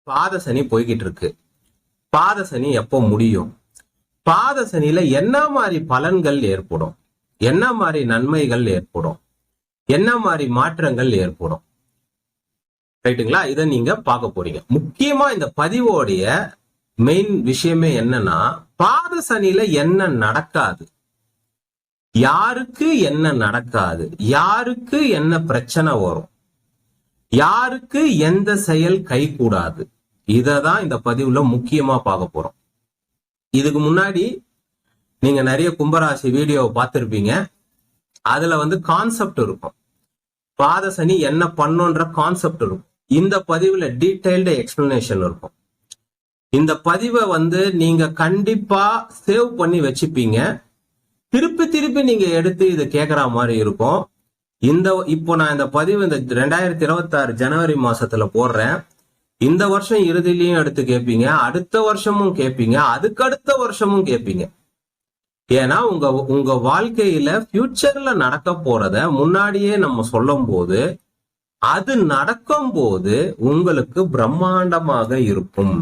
பாத சனி போய்கிட்டு இருக்கு. பாத சனி எப்போ முடியும்? பாத சனியில என்ன மாதிரி பலன்கள் ஏற்படும், என்ன மாதிரி நன்மைகள் ஏற்படும், என்ன மாதிரி மாற்றங்கள் ஏற்படும், ரைட்டுங்களா? இதை நீங்க பார்க்க போறீங்க. முக்கியமா இந்த பதிவோடைய மெயின் விஷயமே என்னன்னா, பாத சனியில என்ன நடக்காது, யாருக்கு என்ன நடக்காது, யாருக்கு என்ன பிரச்சனை வரும், யாருக்கு எந்த செயல் கை கூடாது, இததான் இந்த பதிவுல முக்கியமா பார்க்க போறோம். இதுக்கு முன்னாடி நீங்க நிறைய கும்பராசி வீடியோவை பார்த்திருப்பீங்க. அதுல கான்செப்ட் இருக்கும், பாத சனி என்ன பண்ணுன்ற கான்செப்ட் இருக்கும். இந்த பதிவுல டீடைல்டு எக்ஸ்பிளனேஷன் இருக்கும். இந்த பதிவை நீங்க கண்டிப்பா சேவ் பண்ணி வச்சுப்பீங்க. திருப்பி திருப்பி நீங்க எடுத்து இதை கேட்கற மாதிரி இருக்கும். இப்போ நான் இந்த பதிவு இந்த 2026 ஜனவரி மாசத்துல போடுறேன். இந்த வருஷம் இறுதியிலையும் எடுத்து கேட்பீங்க, அடுத்த வருஷமும் கேட்பீங்க, அதுக்கு அடுத்த வருஷமும் கேட்பீங்க. ஏன்னா உங்க வாழ்க்கையில ஃபியூச்சர்ல நடக்க போறத முன்னாடியே நம்ம சொல்லும் போது, அது நடக்கும் போது உங்களுக்கு பிரம்மாண்டமாக இருக்கும்.